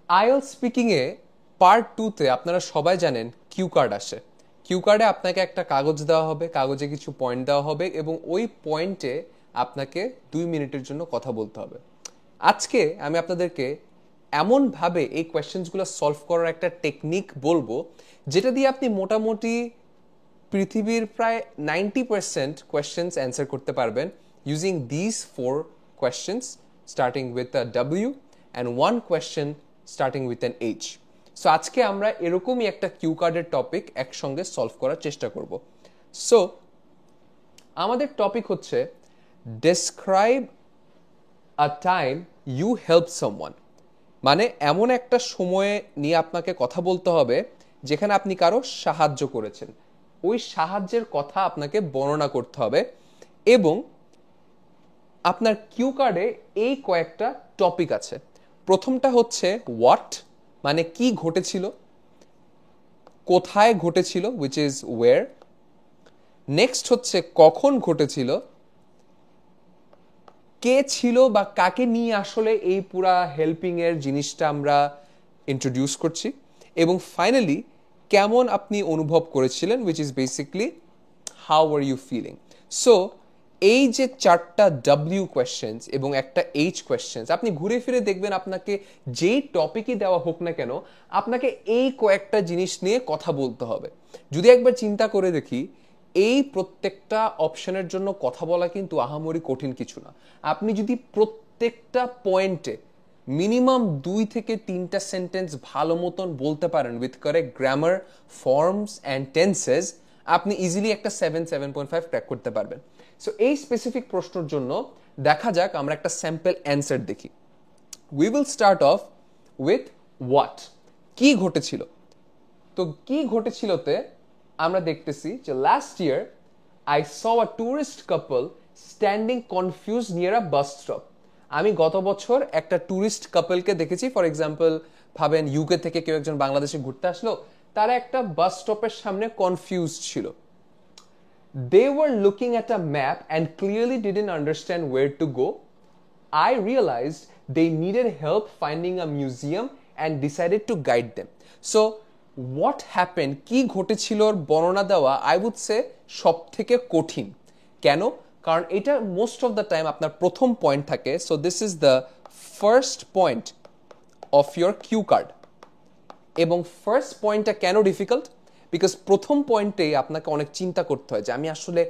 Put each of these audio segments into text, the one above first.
IELTS speaking এ part 2 তে আপনারা সবাই জানেন কিউ কার্ড আসে। কিউ কার্ডে আপনাকে একটা কাগজ দেওয়া হবে, কাগজে কিছু পয়েন্ট দেওয়া হবে এবং ওই পয়েন্টে আপনাকে 2 মিনিটের জন্য কথা বলতে হবে। আজকে আমি আপনাদেরকে এমনভাবে এই কোয়েশ্চেন্সগুলো সলভ করার একটা টেকনিক বলবো যেটা দিয়ে আপনি মোটামুটি পৃথিবীর প্রায় 90% কোয়েশ্চেন্স অ্যান্সার করতে পারবেন using this 4 questions starting with a W and one question starting with an H. So আজকে আমরা এরকমই একটা কিউ কার্ডের টপিক একসঙ্গে সলভ করার চেষ্টা করব। সো আমাদের টপিক হচ্ছে describe a time you help someone, মানে এমন একটা সময়ে নিয়ে আপনাকে কথা বলতে হবে যেখানে আপনি কারো সাহায্য করেছেন, ওই সাহায্যের কথা আপনাকে বর্ণনা করতে হবে এবং আপনার কিউ কার্ডে এই কয়েকটা টপিক আছে। প্রথমটা হচ্ছে হোয়াট, মানে কি ঘটেছিল, কোথায় ঘটেছিল উইচ ইজ ওয়্যার, নেক্সট হচ্ছে কখন ঘটেছিল, কে ছিল বা কাকে নিয়ে আসলে এই পুরা হেল্পিং এর জিনিসটা আমরা ইন্ট্রোডিউস করছি, এবং ফাইনালি কেমন আপনি অনুভব করেছিলেন which is basically how are you feeling. So এই যে 4টা ডাব্লিউ কোয়েশ্চেন্স এবং একটা এইচ কোয়েশ্চেন্স, আপনি ঘুরে ফিরে দেখবেন আপনাকে যেই টপিকই দেওয়া হোক না কেন আপনাকে এই কয়েকটা জিনিস নিয়ে কথা বলতে হবে। যদি একবার চিন্তা করে দেখি, এই প্রত্যেকটা অপশনের জন্য কথা বলা কিন্তু আহামরি কঠিন কিছু না। আপনি যদি প্রত্যেকটা পয়েন্টে মিনিমাম 2 থেকে 3টা সেন্টেন্স ভালো মতন বলতে পারেন with correct grammar, forms and tenses, আপনি ইজিলি একটা 7.5 ক্র্যাক করতে পারবেন। সো এই স্পেসিফিক প্রশ্নের জন্য দেখা যাক আমরা একটা স্যাম্পল অ্যান্সার দেখি। We will start of with what, কি ঘটেছিল। তো কি ঘটেছিলতে আমরা দেখতেছি যে last year I saw a tourist couple standing confuse near a bus stop. আমি গত বছর একটা টুরিস্ট কাপলকে দেখেছি। ফর এক্সাম্পল ভাবেন ইউকে থেকে কেউ একজন বাংলাদেশে ঘুরতে আসলো, তারা একটা বাস স্টপের সামনে কনফিউজ ছিল। They were looking at a map and clearly didn't understand where to go. I realized they needed help finding a museum and decided to guide them. So what happened, কি ঘটেছিল বর্ণনা দেওয়া আই উড সে সব থেকে কঠিন। কেন? কারণ এটা মোস্ট অফ দ্য টাইম আপনার প্রথম পয়েন্ট থাকে। So this is the first point of your cue card. এবং ফার্স্ট পয়েন্টটা কেন ডিফিকাল্ট? বিকজ প্রথম পয়েন্টেই আপনাকে অনেক চিন্তা করতে হয় যে আমি আসলে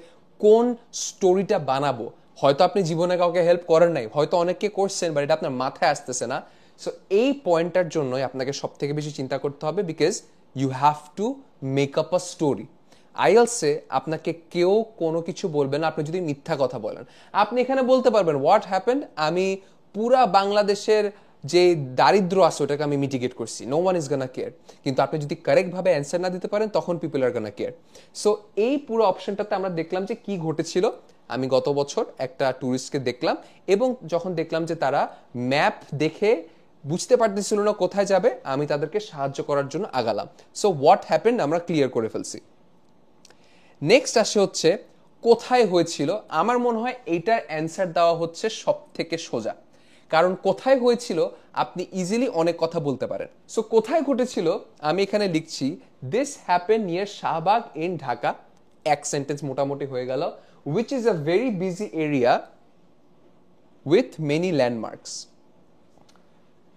কোন স্টোরিটা বানাবো। হয়তো আপনি জীবনে কাউকে হেল্প করেন নাই, হয়তো অনেককে করছেন, বাট এটা আপনার মাথায় আসতেছে না। সো এই পয়েন্টটার জন্যই আপনাকে সব থেকে বেশি চিন্তা করতে হবে, because you have to make up a story. আইএলসে আপনাকে কেউ কোনো কিছু বলবে না আপনি যদি মিথ্যা কথা বলেন। আপনি এখানে বলতে পারবেন হোয়াট হ্যাপেন্ড, আমি পুরা বাংলাদেশের যে দারিদ্র আছে ওটাকে আমি মিটিগেট করছি, no one is gonna care. কিন্তু আপনি যদি কারেক্টভাবে অ্যান্সার না দিতে পারেন তখন people are gonna care. So এই পুরো অপশনটাতে আমরা দেখলাম যে কি ঘটেছিল। আমি গত বছর একটা ট্যুরিস্টকে দেখলাম এবং যখন দেখলাম যে তারা ম্যাপ দেখে বুঝতে পারতেছিল না কোথায় যাবে, আমি তাদেরকে সাহায্য করার জন্য আগালাম। সো হোয়াট হ্যাপেন্ড আমরা ক্লিয়ার করে ফেলছি। নেক্সট আসে হচ্ছে কোথায় হয়েছিল। আমার মনে হয় এইটার অ্যান্সার দেওয়া হচ্ছে সব থেকে সোজা, কারণ কোথায় হয়েছিল আপনি ইজিলি অনেক কথা বলতে পারেন। সো কোথায় ঘটেছিল আমি এখানে লিখছি this happen near Shahbag in Dhaka. এক সেন্টেন্স মোটামুটি হয়ে গেল। Which is a very busy area with many landmarks.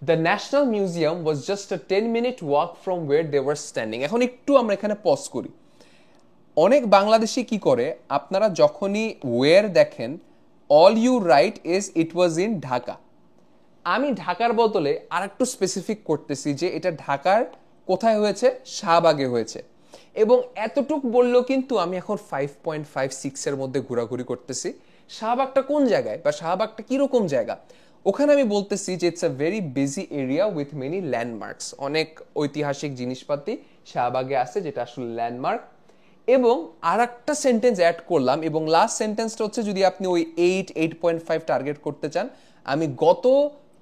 The national museum was just a 10-minute walk from where they were standing. এখন একটু আমরা এখানে পজ করি। অনেক বাংলাদেশি কি করে, আপনারা যখনই ওয়ের দেখেন all you write is it was in Dhaka. আমি ঢাকার বদলে আর একটু স্পেসিফিক করতেছি যে এটা ঢাকার কোথায় হয়েছে, শাহবাগে হয়েছে। এবং এতটুক বললেও কিন্তু আমি এখন 5.56 এর মধ্যে ঘোরাঘুরি করতেছি। শাহবাগটা কোন জায়গায় বা শাহবাগটা কিরকম জায়গা, ওখানে আমি বলতেছি যে it's a very busy area with many landmarks. অনেক ঐতিহাসিক জিনিসপাতি শাহবাগে আছে যেটা আসলে ল্যান্ডমার্ক। এবং আর একটা সেন্টেন্স অ্যাড করলাম এবং লাস্ট সেন্টেন্সটা হচ্ছে যদি আপনি ওই 8.5 টার্গেট করতে চান, আমি গত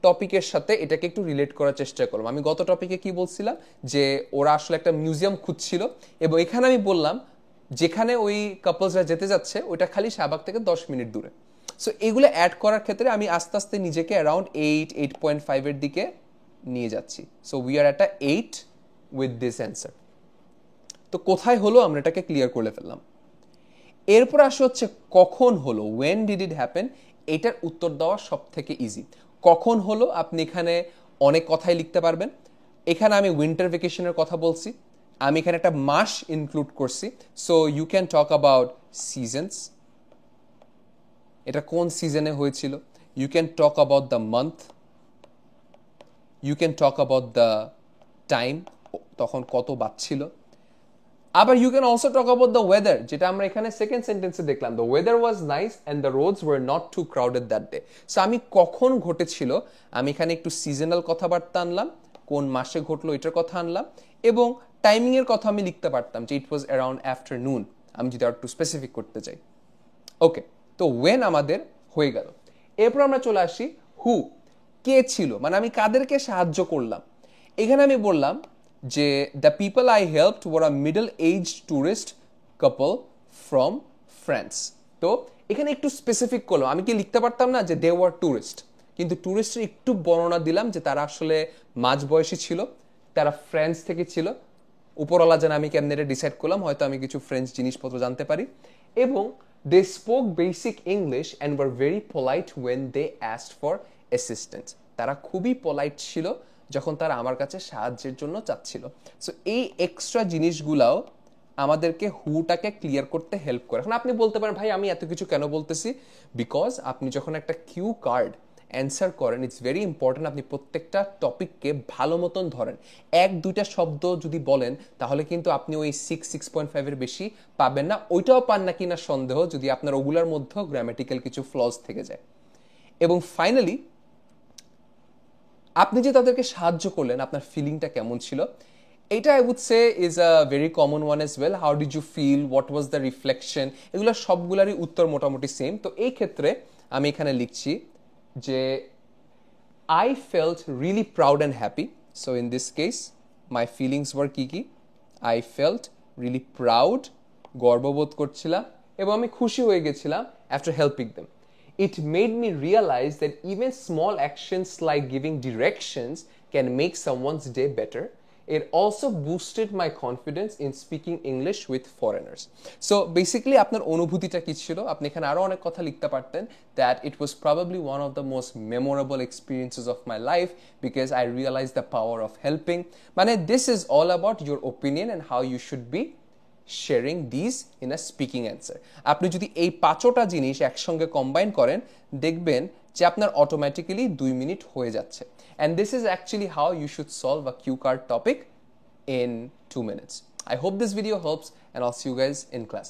টপিকের সাথে এটাকে একটু রিলেট করার চেষ্টা করলাম। আমি গত টপিকে কি বলছিলাম যে ওরা আসলে একটা মিউজিয়াম খুঁজছিল এবং এখানে আমি বললাম যেখানে ওই কাপলসরা যেতে যাচ্ছে ওইটা খালি শাহবাগ থেকে 10 মিনিট দূরে। সো এগুলো অ্যাড করার ক্ষেত্রে আমি আস্তে আস্তে নিজেকে অ্যারাউন্ড 8.5 এর দিকে নিয়ে যাচ্ছি। So we are at 8 with this answer. তো কোথায় হলো আমরা এটাকে ক্লিয়ার করে ফেললাম। এরপর আসে হচ্ছে কখন হলো, ওয়েন ডিড ইট হ্যাপেন। এটার উত্তর দেওয়া সব থেকে ইজি। কখন হলো আপনি এখানে অনেক কথাই লিখতে পারবেন। এখানে আমি উইন্টার ভেকেশনের কথা বলছি, আমি এখানে একটা মাস ইনক্লুড করছি। So you can talk about seasons, এটা কোন সিজনে হয়েছিল। You can talk about the month, you can talk about the time, তখন কত বাজছিল। আবার you can also talk about the weather, যেটা আমরা এখানে সেকেন্ড সেন্টেন্সে দেখলাম, the weather was nice and the roads were not too crowded that day. So আমি কখন ঘটেছিল, আমি এখানে একটু সিজনাল কথাবার্তা আনলাম, কোন মাসে ঘটলো এটার কথা আনলাম, এবং টাইমিংয়ের কথা আমি লিখতে পারতাম যে ইট ওয়াজ অ্যারাউন্ড আফটারনুন, আমি যদি আর একটু স্পেসিফিক করতে চাই। ওকে, তো ওয়েন আমাদের হয়ে গেল। এরপর আমরা চলে আসি হু, কে ছিল, মানে আমি কাদেরকে সাহায্য করলাম। এখানে আমি বললাম যে the people I helped were a middle age tourist couple from France. তো এখানে একটু স্পেসিফিক করলাম, আমি কি লিখতে পারতাম না যে দে ওয়ার ট্যুরিস্ট, কিন্তু ট্যুরিস্টের একটু বর্ণনা দিলাম যে তারা আসলে মাঝবয়সী ছিল, তারা ফ্রান্স থেকে ছিল। উপরওয়ালা যেন আমি কেমনে ডিসাইড করলাম, হয়তো আমি কিছু ফ্রেঞ্চ জিনিসপত্র জানতে পারি। এবং they spoke basic English and were very polite when they asked for assistance. তারা খুবই পোলাইট ছিল যখন তারা আমার কাছে সাহায্যের জন্য চাচ্ছিল। সো এই এক্সট্রা জিনিসগুলাও আমাদেরকে হুটাকে ক্লিয়ার করতে হেল্প করে। এখন আপনি বলতে পারেন ভাই আমি এত কিছু কেন বলতেছি, বিকজ আপনি যখন একটা কিউ কার্ড অ্যান্সার করেন, ইটস ভেরি ইম্পর্টেন্ট আপনি প্রত্যেকটা টপিককে ভালো মতন ধরেন। এক দুইটা শব্দ যদি বলেন তাহলে কিন্তু আপনি ওই 6.5-এর বেশি পাবেন না, ওইটাও পান না কিনা সন্দেহ, যদি আপনার ওগুলার মধ্যেও গ্রামাটিক্যাল কিছু ফ্লজ থেকে যায়। এবং ফাইনালি আপনি যে তাদেরকে সাহায্য করলেন, আপনার ফিলিংটা কেমন ছিল, এটা I would say is a very common one as well. How did you feel, what was the reflection, এগুলো সবগুলারই উত্তর মোটামুটি সেম। তো এই ক্ষেত্রে আমি এখানে লিখছি যে I felt really proud and happy. So in this case, my feelings were কি? I felt really proud, গর্ববোধ করছিলাম, এবং আমি খুশি হয়ে গেছিলাম after helping them. It made me realize that even small actions like giving directions can make someone's day better. It also boosted my confidence in speaking English with foreigners. So basically আপনার অনুভূতিটা কি ছিল, আপনি এখানে আরো অনেক কথা লিখতে পারতেন, that it was probably one of the most memorable experiences of my life because I realized the power of helping. মানে this is all about your opinion and how you should be sharing these in a speaking answer. আপনি যদি এই পাঁচটা জিনিস একসঙ্গে combine করেন, দেখবেন যে আপনার অটোমেটিক্যালি 2 মিনিট হয়ে যাচ্ছে। And this is actually how you should solve a cue card topic in 2 minutes. I hope this video helps and I'll see you guys in class.